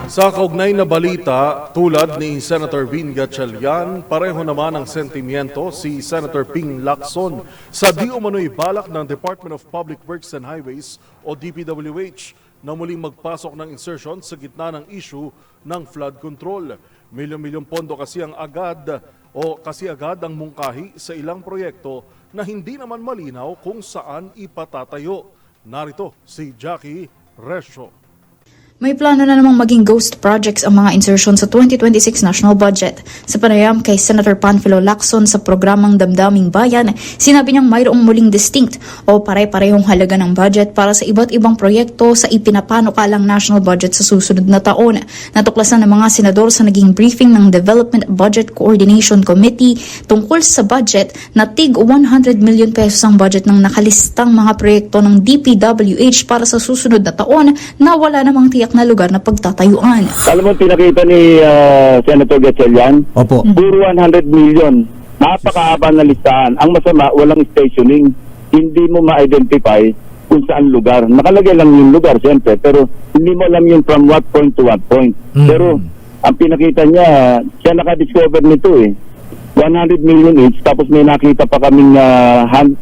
Sa kaugnay na balita, tulad ni Senator Vin Gatchalian, pareho naman ang sentimiento si Senator Ping Lacson sa di umano'y balak ng Department of Public Works and Highways o DPWH na muling magpasok ng insertion sa gitna ng issue ng flood control. Milyon-milyong pondo kasi agad ang mungkahi sa ilang proyekto na hindi naman malinaw kung saan ipatatayo. Narito si Jackie Resho. May plano na namang maging ghost projects ang mga insertion sa 2026 national budget. Sa panayam kay Senator Panfilo Lacson sa programang Damdaming Bayan, sinabi niyang mayroong muling distinct o pare-parehong halaga ng budget para sa iba't ibang proyekto sa ipinapanukalang national budget sa susunod na taon. Natuklasan ng mga senador sa naging briefing ng Development Budget Coordination Committee tungkol sa budget na tig 100 million pesos ang budget ng nakalistang mga proyekto ng DPWH para sa susunod na taon na wala namang tiyak na lugar na pagtatayuan. Alam mo, pinakita ni Senator Gatchalian, Opo. puro 100 million. Napakahaba na listahan. Ang masama, walang stationing. Hindi mo ma-identify kung saan lugar. Nakalagay lang yung lugar, siyempre, pero hindi mo alam yung from what point to what point. Pero ang pinakita niya, siya nakadiscover nito eh. 100 million each, tapos may nakita pa kaming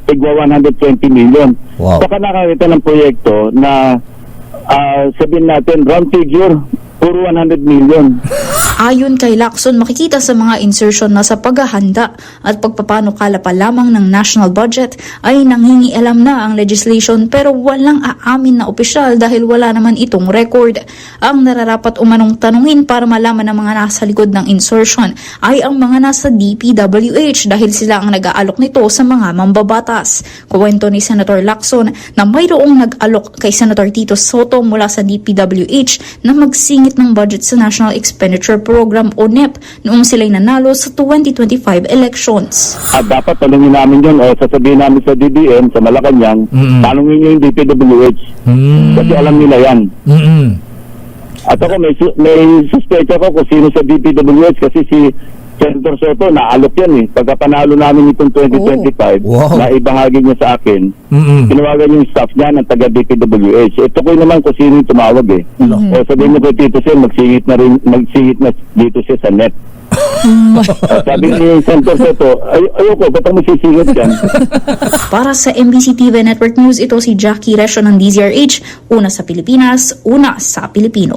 tigwa 120 million. Wow. Saka nakakita ng proyekto na sabihin natin, round figure, puro 100 million. Ayon kay Lacson, makikita sa mga insertion na sa paghahanda at pagpapanukala pa lamang ng national budget ay nanghingialam na ang legislation pero walang aamin na opisyal dahil wala naman itong record. Ang nararapat umanong tanungin para malaman ng mga nasa likod ng insertion ay ang mga nasa DPWH dahil sila ang nag-aalok nito sa mga mambabatas. Kuwento ni Senator Lacson na mayroong nag-alok kay Senator Tito Soto mula sa DPWH na magsingit ng budget sa National Expenditure Program o NEP noong sila'y nanalo sa 2025 elections. At dapat tanungin namin yun o sasabihin namin sa DBM, sa Malacanang, tanungin nyo yung DPWH. Kasi alam nila yan. At ako may suspecha ko kung sino sa DPWH kasi si Senator Soto, naalok yan eh. Pagka panalo namin itong 2025, na ibahagi niya sa akin, tinawagan yung staff niya ng taga-DPWH. Ito ko naman kung sino yung tumawag eh. O sabihin mo kay Tito Sen, magsingit na dito siya sa net. Sabi ni Senator Soto, ayoko, ba't ang masisingit yan? Para sa MBC TV Network News, ito si Jackie Resho ng DZRH, una sa Pilipinas, una sa Pilipino.